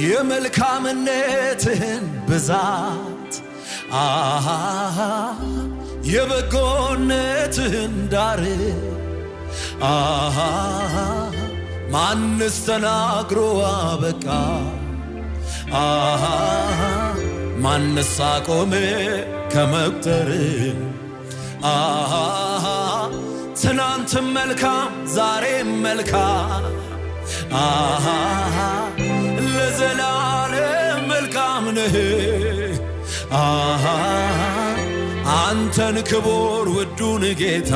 የመልካምነትህን ብዛት የበጎነትህን ዳር ማንስ ተናግሮ አበቃ? ማንስ አቆመ ከመቁጠር? ትናንትም መልካም ዛሬም መልካም ለዘላለም መልካም ነህ። አንተን ክቡር ውዱን ጌታ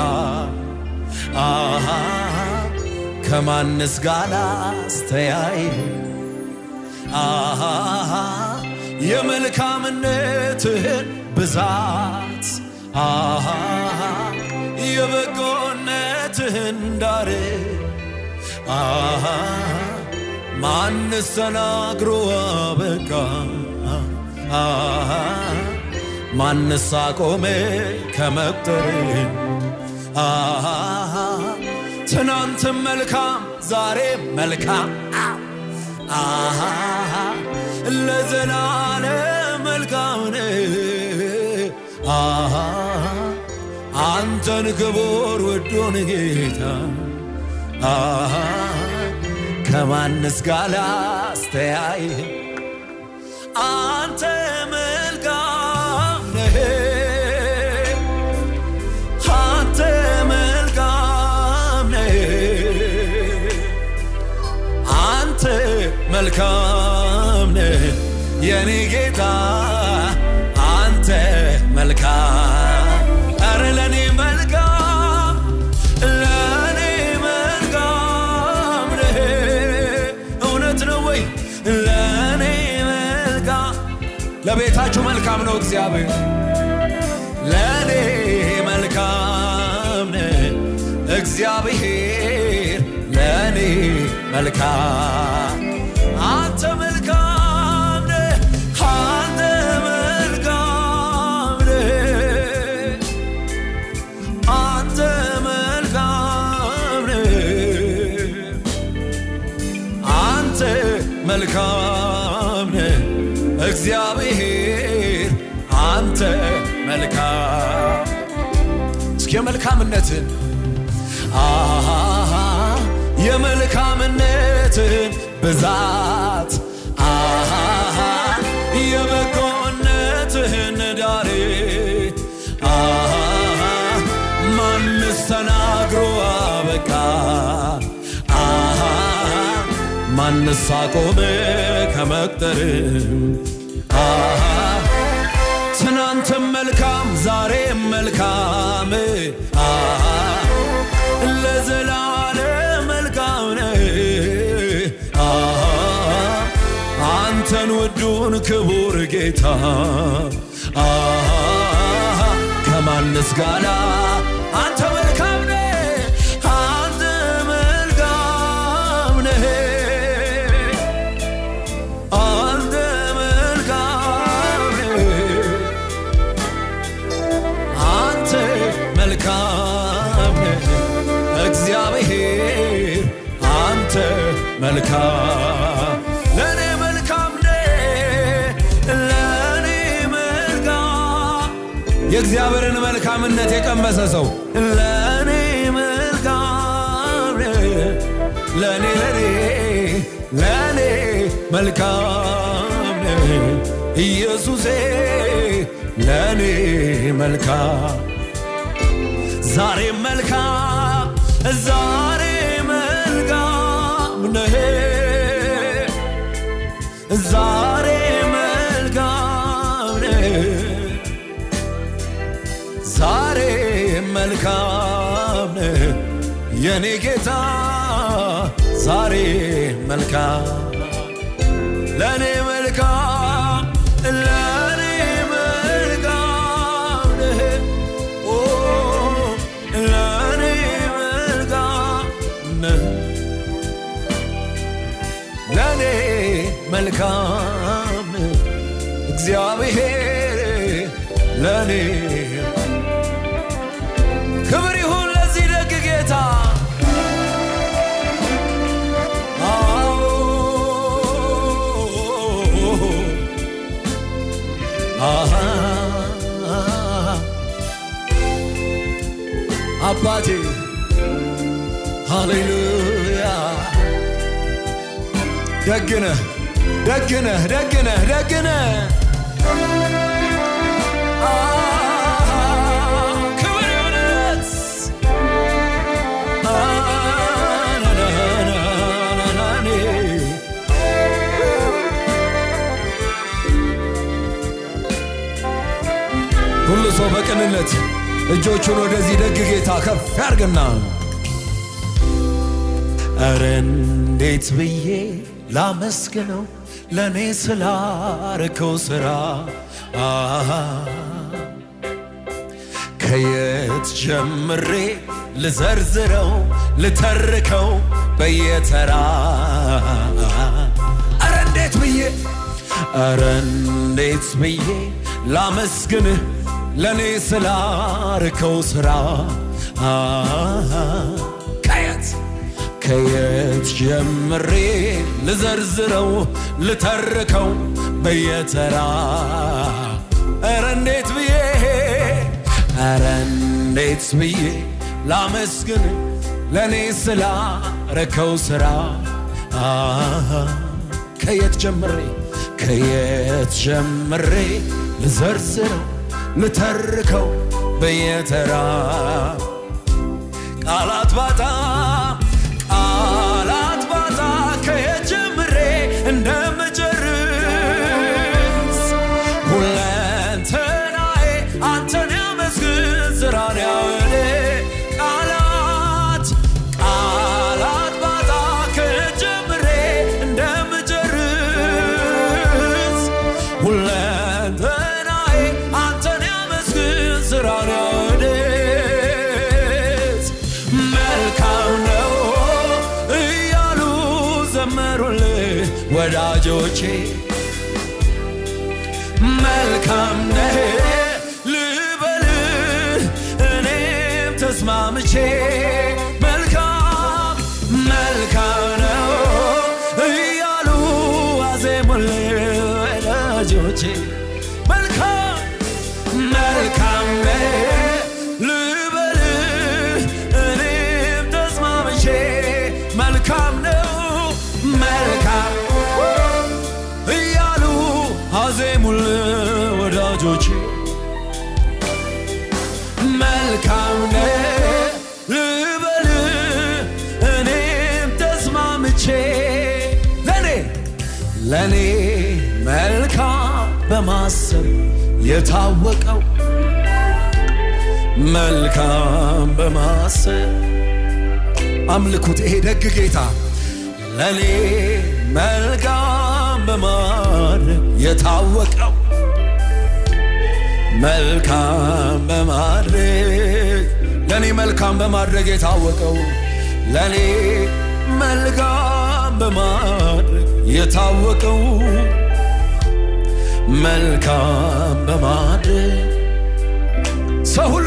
ከማንስ ጋር አስተያይ? የመልካምነትህን ብዛት የበጎነትህን ዳር ማንስ ተናግሮ አበቃ? ማንስ አቆመ ከመቁጠር? ትናንትም መልካም ዛሬም መልካም ለዘላለም መልካም ነህ። አንተን ክቡር ውዱን ጌታ ከማንስ ጋር አስተያይ? አንተ መልካም ነህ፣ አንተ መልካም ነህ፣ አንተ መልካም ነህ የኔ ጌታ አንተ መልካም። ኧረ ለኔ መልካም ለኔ መልካም ነህ። እውነት ነው ወይ? ለኔ መልካም። ለቤታችሁ መልካም ነው እግዚአብሔር። ለኔ መልካም ነህ እግዚአብሔር ለኔ መልካም። አንተ መልካም ነህ፣ አንተ መልካም ነህ፣ አንተ መልካም ነህ፣ አንተ መልካም ነህ እግዚአብሔር አንተ መልካም። እስኪ የመልካምነትን የመልካምነትን ብዛት የበጎነትህን ዳር ማንስ ተናግሮ አበቃ? ማንስ አቆመ ከመቁጠር? ትናንትም መልካም ዛሬም መልካም ለዘላለም መልካም ነህ። አንተን ውዱን ክቡር ጌታ ከማንስ ጋር አንተ መልካም ነህ፣ አንተ መልካም ነህ፣ አንተ መልካም ነህ፣ አንተ መልካም ነህ እግዚአብሔር አንተ መልካም። ለኔ መልካም ነህ፣ ለኔ መልካም። የእግዚአብሔርን መልካምነት የቀመሰ ሰው ለኔ መልካም ነህ፣ ለኔ ለኔ መልካም ነህ ኢየሱሴ ለኔ መልካም። ዛሬ መልካም ዛሬ መልካም ነህ፣ ዛሬ መልካም ነህ፣ ዛሬ መልካም ነህ የኔ ጌታ ዛሬ መልካም። ለኔ መልካም ለኔ መልካም ነህ፣ ለኔ መልካም ነህ፣ ለኔ መልካም እግዚአብሔር ለኔ። ክብር ይሁን ለዚህ ደግ ጌታ። አባቴ ሃሌሉያ ደግነህ ደግነህ ደግነህ ደግነህ ክብር ይሁንለት ሁሉ ሰው በቅንነት እጆቹን ወደዚህ ደግ ጌታ ከፍ ያርግና ኧረ እንዴት ብዬ ላመስግነው ለኔ ስላረከው ሥራ ከየት ጀምሬ ልዘርዝረው ልተርከው በየተራ ኧረ እንዴት ብዬ ላመስግንህ ለኔ ስላረከው ሥራ ከየት ጀምሬ ልዘርዝረው ልተርከው በየተራ ኧረ እንዴት ብዬ ላመስግን ለኔ ስላረከው ሥራ ከየት ጀምሬ ልዘርዝረው ልተርከው በየተራ ቃላት ባጣ ከየት ጀምሬ እንደምጨርስ ሁለንተናዬ አንተን ያመስግን ስራን ያወደ ቃላት ባጣ ከየት ጀምሬ እንደምጨርስ ሁለንተናዬ አንተን ያመስግን ስራን ያወደ ወዳጆቼ መልካም ነህ ልበልህ እኔም ተስማምቼ መልካም ነው እያሉ አዜሙልህ ወዳጆቼ መልካም ነህ ልበልህ እኔም ተስማምቼ መልካም ነው እያሉ አዜሙልህ ወዳጆቼ መልካም ነህ ልበልህ እኔም ተስማምቼ ለኔ መልካም በማሰብ የታወቀው መልካም በማሰብ አምልኩት ይሄ ደግ ጌታ ለኔ መልካም በማድረግ የታወቀው መልካም በማድረግ ለኔ መልካም በማድረግ የታወቀው ለኔ መልካም በማድረግ የታወቀው መልካም በማድረግ ሰው ሁሉ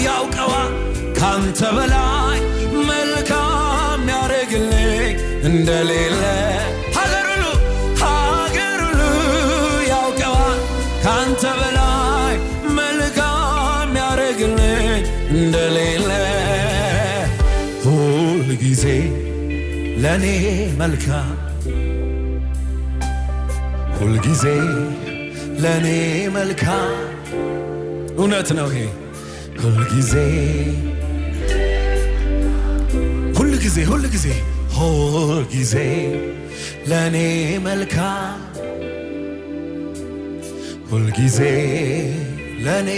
ያውቀዋል ካንተ በላይ መልካም ያረግልኝ እንደሌለ ሀገር ሁሉ ያውቀዋል ካንተ በላይ መልካም ያረግልኝ እንደሌለ ሁል ጊዜ ለኔ መልካም ሁል ጊዜ ለኔ መልካም እውነት ነው ይሄ ሁል ጊዜ ለኔ መልካም ሁል ጊዜ ለኔ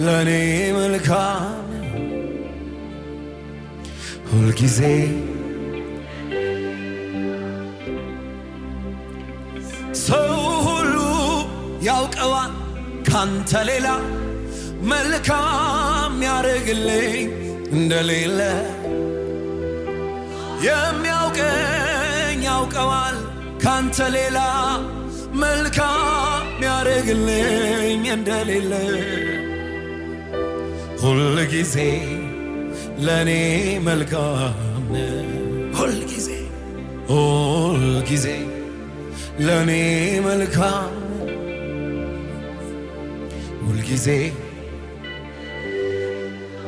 ለኔ መልካም ሁል ጊዜ ሰው ሁሉ ያውቀዋል ካንተ ሌላ መልካም ያረግልኝ እንደሌለ የሚያውቀኝ ያውቀዋል ካንተ ሌላ መልካም ያረግልኝ እንደሌለ ሁል ጊዜ ለኔ መልካም ሁል ጊዜ ለኔ መልካም ሁል ጊዜ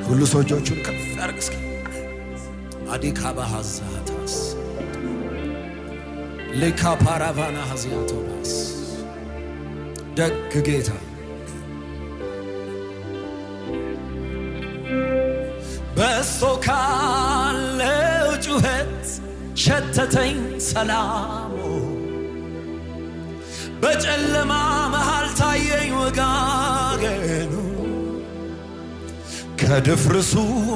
ሁሉ ሰዎችን ከፍ ያርግ እስኪ አዲካ ባሃዛታስ ለካ ፓራቫና ሀዚያቶባስ ደግ ጌታ በሶ ካለው ጩኸት ሸተተኝ ሰላሙ በጨለማ መሃል ታየኝ ወጋገኑ ከድፍርሱ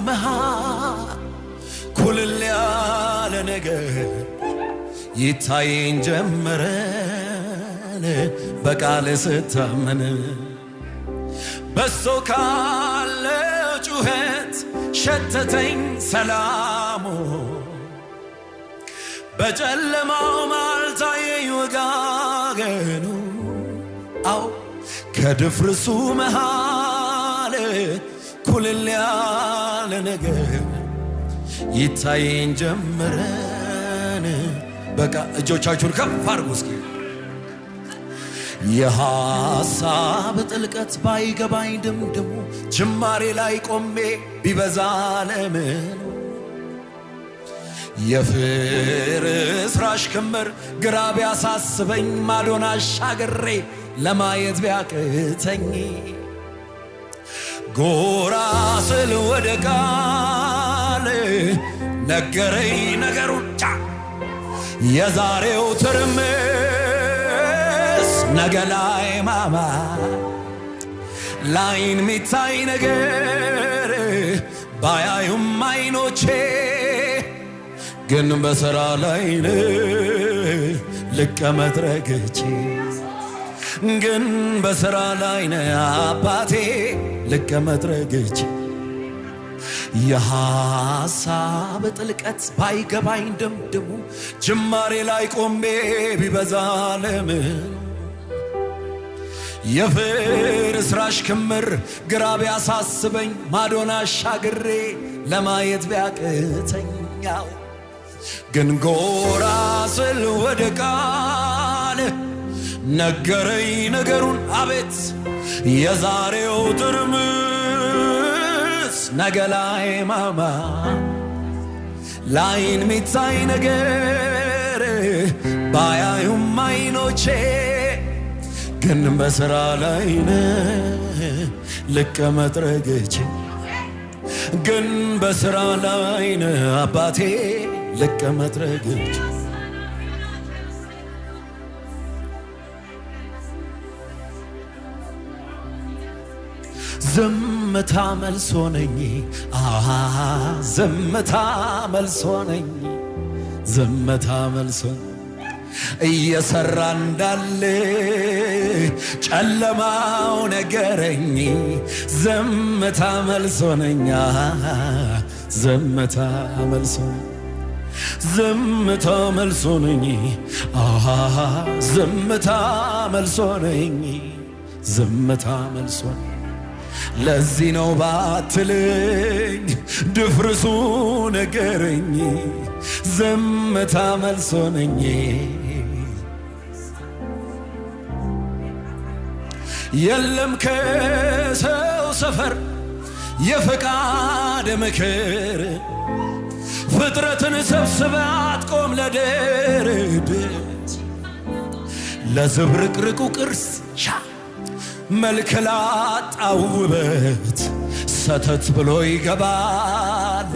መሃል ኩልል ያለ ነገር ይታየኝ ጀመረን በቃል ስታመን በሶ ካለው ጩኸት ሸተተኝ ሰላሙ በጨለማው መሃል ታየኝ ወጋገኑ አው ከድፍርሱ መሃል ኩልል ያለ ነገር ይታየኝ ጀመረን በቃ እጆቻችሁን ከፍ አድርጉ እስኪ የሐሳብ ጥልቀት ባይገባኝ ድምድሙ ጅማሬ ላይ ቆሜ ቢበዛ ለምኑ የፍርስራሽ ክምር ግራ ቢያሳስበኝ ማዶን አሻግሬ ለማየት ቢያቅተኝ ጎራ ስል ወደ ቃል ነገረኝ ነገሩን የዛሬው ትርምስ ነገ ላይ ማማ ላይን ሚታይ ነገር ባያዩም አይኖቼ ግን በሥራ ላይ ልቀመጥ ረግቼ ግን በሥራ ላይ አባቴ ልቀመጥ ረግቼ የሐሳብ ጥልቀት ባይገባኝ ድምድሙ ጅማሬ ላይ ቆሜ ቢበዛ ለምኑ የፍርስራሽ ክምር ግራ ቢያሳስበኝ ማዶን አሻግሬ ለማየት ቢያቅተኛው ግን ጎራ ስል ወደ ቃል ነገረኝ ነገሩን አቤት የዛሬው ትርምስ ነገ ላይ ማማ ላይን ሚታይ ነገር ባያዩም አይኖቼ ግን በሥራ ላይ ልቀመጥ ረግቼ ግን በሥራ ላይ አባቴ ልቀመጥ ረግቼ ዝምታ መልስ ሆነኝ ዝምታ መልስ ሆነኝ ዝምታ መልስ ሆነኝ እየሰራ እንዳለ ጨለማው ነገረኝ ዝምታ መልስ ሆነኝ ዝምታ መልስ ሆነኝ ዝምታ መልስ ሆነኝ ዝምታ መልስ ሆነኝ ዝምታ መልስ ሆነኝ ለዚህ ነው ባትልኝ ድፍርሱ ነገረኝ ዝምታ መልስ ሆነኝ የለም ከሰው ሰፈር የፈቃድ ምክር ፍጥረትን ሰብስበህ አትቆም ለድርድር ለዝብርቅርቁ ቅርስ መልክ ላጣው ውበት ሰተት ብሎ ይገባል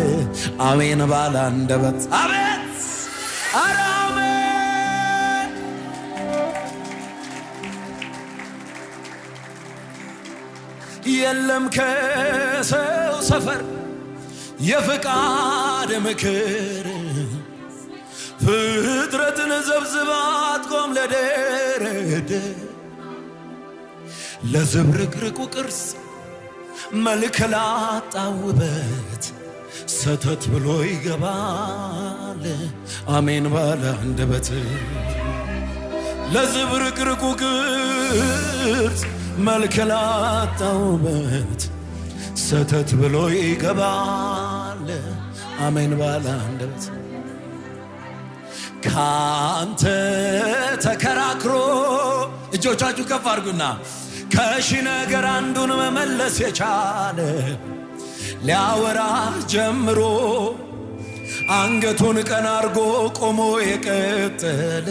አሜን ባለ አንደበት አቤት ኧረ አሜን የለም ከሰው ሰፈር የፍቃድ ምክር ፍጥረትን ዘብዝባ አትቆም ለድርድር ለዝብርቅርቁ ቅርስ መልክ ላጣው ውበት ሰተት ብሎ ይገባል አሜን ባለ አንደበት ለዝብርቅርቁ ቅርስ መልክ ላጣው ውበት ሰተት ብሎ ይገባል አሜን ባለ አንደበት ካንተ ተከራክሮ እጆቻችሁ ከፍ አድርጉና ከሺህ ነገር አንዱን መመለስ የቻለ ሊያወራ ጀምሮ አንገቱን ቀና አርጎ ቆሞ የቀጠለ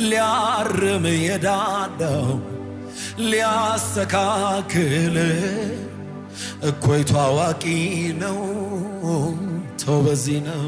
ሊያርም የዳዳው ሊያስተካክል እኮይቱ አዋቂ ነው ተው በዚህ ነው